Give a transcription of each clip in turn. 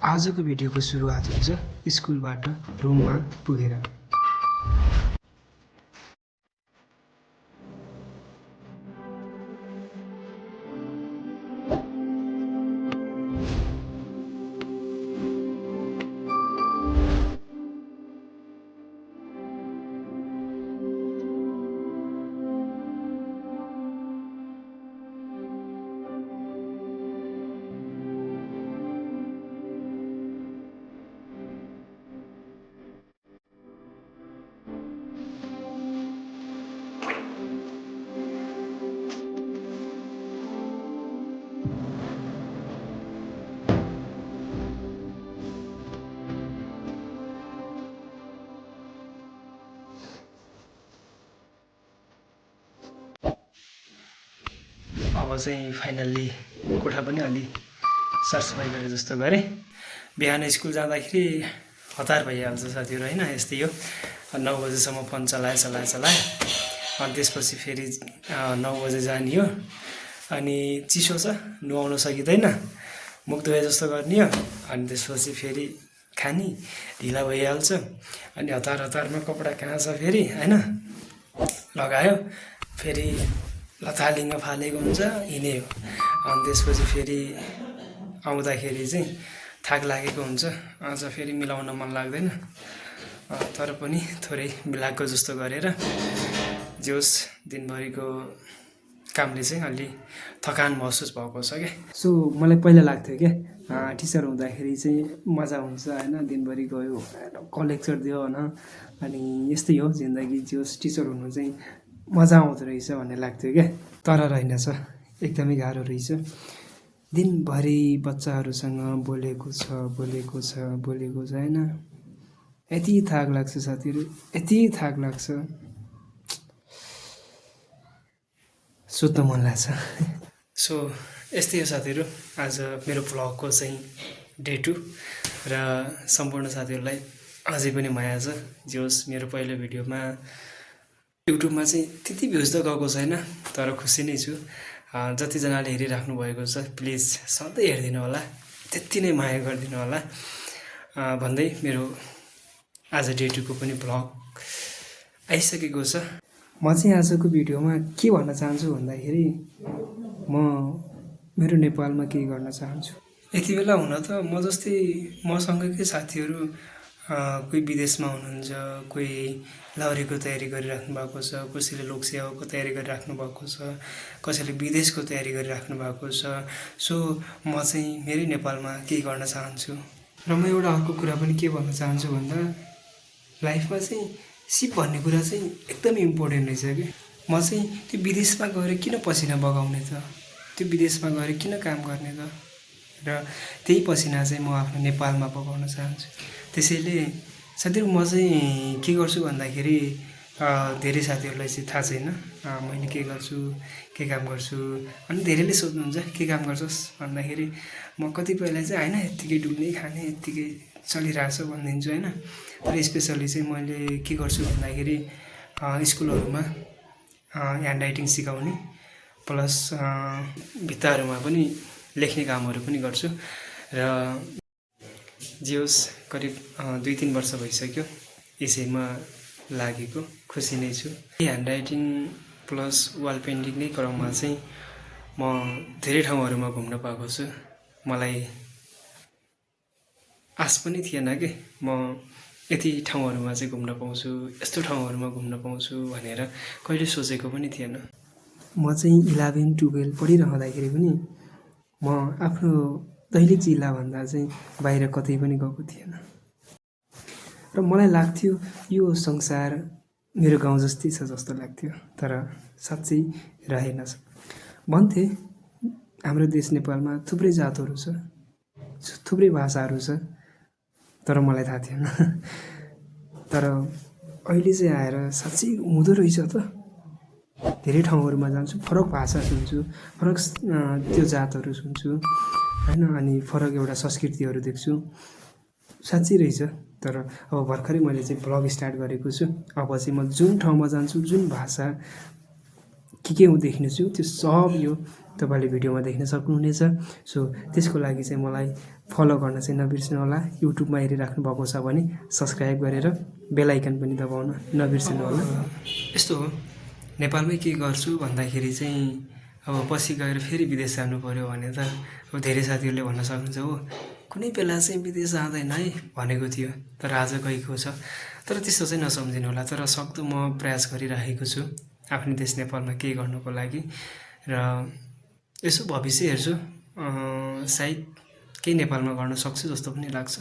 आजको भिडियोको सुरुवात हुन्छ स्कुलबाट रुममा पुगेर। अब चाहिँ फाइनल्ली कोठा पनि अलि सरसफाइ गरे जस्तो गरेँ। बिहान स्कुल जाँदाखेरि हतार भइहाल्छ साथीहरू होइन, यस्तै हो। 9 बजेसम्म फोन चलाए अनि त्यसपछि फेरि 9 बजे जाने हो। अनि चिसो छ, नुहाउन सकिँदैन, मुख धोए जस्तो गर्ने हो। अनि त्यसपछि फेरि खाने ढिला भइहाल्छ। अनि हतारमा कपडा कहाँ छ फेरि होइन, लगायो फेरि लथालिङ्ग फालेको हुन्छ, हिँडे हो। अनि त्यसपछि फेरि आउँदाखेरि चाहिँ थाक लागेको हुन्छ। आज फेरि मिलाउन मन लाग्दैन, तर पनि थोरै मिलाएको जस्तो गरेर जे होस् दिनभरिको कामले चाहिँ अलि थकान महसुस भएको छ क्या। सो मलाई पहिला लाग्थ्यो क्या टिचर हुँदाखेरि चाहिँ मजा हुन्छ होइन, दिनभरि गयो कलेक्चर दियो होइन, अनि यस्तै हो जिन्दगी। जे होस् टिचर हुनु चाहिँ मजा आउँदो रहेछ भन्ने लाग्थ्यो क्या, तर रहेनछ, एकदमै गाह्रो रहेछ। दिनभरि बच्चाहरूसँग बोलेको छ होइन, यति थाक लाग्छ साथीहरू, यति थाक लाग्छ, सुत्न मन लाग्छ। सो यस्तै हो साथीहरू, आज मेरो भ्लगको चाहिँ डे 2 र सम्पूर्ण साथीहरूलाई अझै पनि माया छ। जे होस् मेरो पहिलो भिडियोमा युट्युबमा चाहिँ त्यति भ्युज त गएको छैन, तर खुसी नै छु। जतिजनाले हेरिराख्नु भएको छ प्लिज सधैँ हेरिदिनु होला, त्यति नै माया गरिदिनु होला भन्दै मेरो आज डे 2 को पनि भ्लग आइसकेको छ। म चाहिँ आजको भिडियोमा के भन्न चाहन्छु भन्दाखेरि म मेरो नेपालमा केही गर्न चाहन्छु। यति बेला हुन त म जस्तै मसँगकै साथीहरू कोही विदेशमा हुनुहुन्छ, कोही लाउरीको तयारी गरिराख्नु भएको छ, कसैले लोकसेवाको तयारी गरिराख्नु भएको छ, कसैले विदेशको तयारी गरिराख्नु भएको छ। सो म चाहिँ मेरै नेपालमा केही गर्न चाहन्छु। र म एउटा अर्को कुरा पनि के भन्न चाहन्छु भन्दा लाइफमा चाहिँ सिप भन्ने कुरा चाहिँ एकदमै इम्पोर्टेन्ट रहेछ कि। म चाहिँ त्यो विदेशमा गएर किन पसिना बगाउने त, त्यो विदेशमा गएर किन काम गर्ने त, र त्यही पसिना चाहिँ म आफ्नो नेपालमा बगाउन चाहन्छु। त्यसैले साथीहरू म चाहिँ के गर्छु भन्दाखेरि धेरै साथीहरूलाई चाहिँ थाहा छैन मैले के गर्छु, के काम गर्छु। अनि धेरैले सोध्नुहुन्छ के काम गर्छस् भन्दाखेरि म कतिपयलाई चाहिँ होइन यत्तिकै डुल्ने खाने यत्तिकै चलिरहेछ भनिदिन्छु होइन। तर स्पेसल्ली चाहिँ मैले के गर्छु भन्दाखेरि स्कुलहरूमा ह्यान्ड राइटिङ सिकाउने प्लस भित्ताहरूमा पनि लेख्ने कामहरू पनि गर्छु। र जे होस् करिब 2-3 वर्ष भइसक्यो यसैमा लागेको, खुसी नै छु। ह्यान्ड राइटिङ प्लस वाल पेन्टिङकै क्रममा चाहिँ म धेरै ठाउँहरूमा घुम्न पाएको छु। मलाई आश पनि थिएन कि म यति ठाउँहरूमा चाहिँ घुम्न पाउँछु, यस्तो ठाउँहरूमा घुम्न पाउँछु भनेर कहिले सोचेको पनि थिएन। म चाहिँ 11-12 पढिरहँदाखेरि पनि म आफ्नो दैलेख जिल्लाभन्दा चाहिँ बाहिर कतै पनि गएको थिएन। र मलाई लाग्थ्यो यो संसार मेरो गाउँ जस्तै छ जस्तो लाग्थ्यो, तर साँच्चै रहेनछ। भन्थे हाम्रो देश नेपालमा थुप्रै जातहरू छ, थुप्रै भाषाहरू छ, तर मलाई थाहा थिएन। तर अहिले चाहिँ आएर साँच्चै हुँदो रहेछ त। धेरै ठाउँहरूमा जान्छु, फरक भाषा सुन्छु, फरक त्यो जातहरू सुन्छु होइन, अनि फरक एउटा संस्कृतिहरू देख्छु, साँच्चै रहेछ। तर अब भर्खरै मैले चाहिँ भ्लग स्टार्ट गरेको छु। अब चाहिँ म जुन ठाउँमा जान्छु, जुन भाषा के देख्नेछु त्यो सब यो तपाईँले भिडियोमा देख्न सक्नुहुनेछ। सो त्यसको लागि चाहिँ मलाई फलो गर्न चाहिँ नबिर्सनु होला। युट्युबमा हेरिराख्नु भएको छ भने सब्सक्राइब गरेर बेल आइकन पनि दबाउन नबिर्सनु होला। यस्तो हो, नेपालमै के गर्छु भन्दाखेरि चाहिँ अब पछि गएर फेरि विदेश जानु पर्यो भने त अब धेरै साथीहरूले भन्न सक्नुहुन्छ, हो कुनै बेला चाहिँ विदेश जाँदैन है भनेको थियो, तर आज गएको छ। तर त्यस्तो चाहिँ नसम्झिनु होला। तर सक्दो म प्रयास गरिरहेको छु आफ्नो देश नेपालमा केही गर्नको लागि, र यसो भविष्य हेर्छु, सायद केही नेपालमा गर्न सक्छु जस्तो पनि लाग्छ।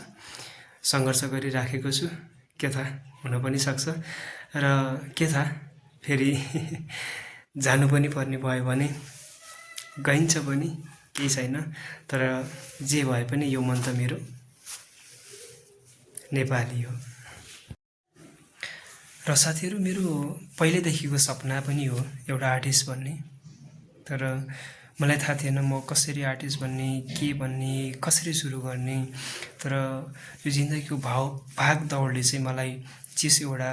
सङ्घर्ष गरिराखेको छु, के थाहा हुन पनि सक्छ, र के थाहा फेरि जानु पनि पर्ने भयो भने गइन्छ पनि, केही छैन। तर जे भए पनि यो मन त मेरो नेपाली हो। र साथीहरू, मेरो पहिल्यैदेखिको सपना पनि हो एउटा आर्टिस्ट बन्ने। तर मलाई थाहा थिएन म कसरी आर्टिस्ट बन्ने, के बन्ने, कसरी सुरु गर्ने। तर यो जिन्दगीको भाग दौडले चाहिँ मलाई चिज एउटा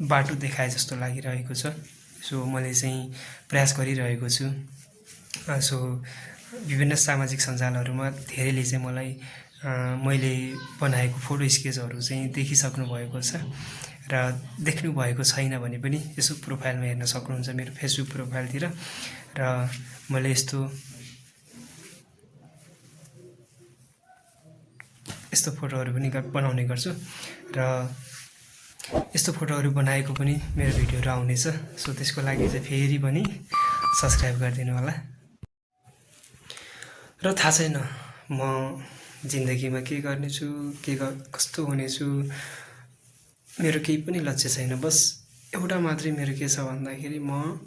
बाटो देखाए जस्तो लागिरहेको छ। सो मैले चाहिँ प्रयास गरिरहेको छु। सो विभिन्न सामाजिक सञ्जालहरूमा धेरैले चाहिँ मलाई मैले बनाएको फोटो स्केचहरू चाहिँ देखिसक्नु भएको छ, र देख्नु भएको छैन भने पनि यसो प्रोफाइलमा हेर्न सक्नुहुन्छ मेरो फेसबुक प्रोफाइलतिर। र मैले यस्तो फोटोहरू पनि बनाउने गर्छु, र यस्तो फोटोहरू बनाएको पनि मेरो भिडियोहरू आउनेछ। सो त्यसको लागि चाहिँ फेरि पनि सब्सक्राइब गरिदिनु होला। र थाहा छैन म जिन्दगीमा के गर्नेछु, कस्तो हुनेछु, मेरो केही पनि लक्ष्य छैन। बस एउटा मात्रै मेरो के छ भन्दाखेरि म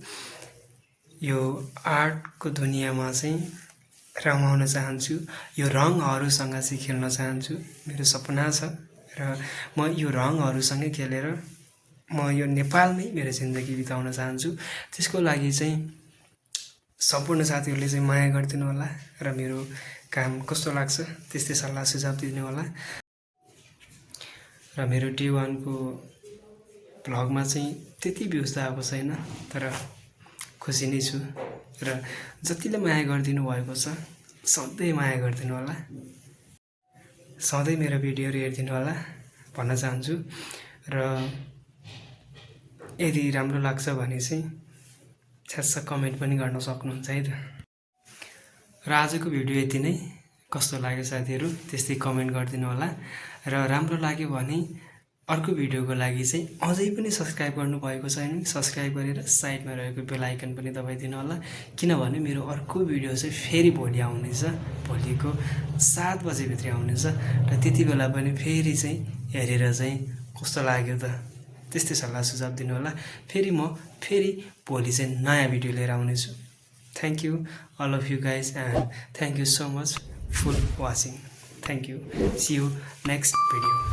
यो आर्टको दुनियाँमा चाहिँ रमाउन चाहन्छु, यो रङहरूसँग चाहिँ खेल्न चाहन्छु। मेरो सपना छ, र म यो रङहरूसँगै खेलेर म यो नेपालमै मेरो जिन्दगी बिताउन चाहन्छु। त्यसको लागि चाहिँ सम्पूर्ण साथीहरूले चाहिँ माया गरिदिनु होला, र मेरो काम कस्तो लाग्छ त्यस्तै सल्लाह सुझाव दिनु होला। र मेरो डे 1 को भ्लगमा चाहिँ त्यति भ्युज त आएको छैन, तर खुसी नै छु। र जतिले माया गरिदिनु भएको छ सधैँ माया गरिदिनु होला, सधैँ मेरो भिडियोहरू हेरिदिनु होला भन्न चाहन्छु। र यदि राम्रो लाग्छ भने चाहिँ छ्यास्स कमेन्ट पनि गर्न सक्नुहुन्छ है त। र आजको भिडियो यति नै। कस्तो लाग्यो साथीहरू त्यस्तै कमेन्ट गरिदिनु होला। र राम्रो लाग्यो भने अर्को भिडियोको लागि चाहिँ अझै पनि सब्सक्राइब गर्नुभएको छैन भने सब्सक्राइब गरेर साइडमा रहेको बेल आइकन पनि दबाइदिनु होला। किनभने मेरो अर्को भिडियो चाहिँ फेरि भोलि आउनेछ, भोलिको 7 बजेभित्रै आउनेछ। र त्यति बेला पनि फेरि चाहिँ हेरेर चाहिँ कस्तो लाग्यो त त्यस्तै सल्लाह सुझाव दिनु होला। फेरि म भोलि चाहिँ नयाँ भिडियो लिएर आउनेछु। Thank you all of you guys, and thank you so much for watching. Thank you. See you next video.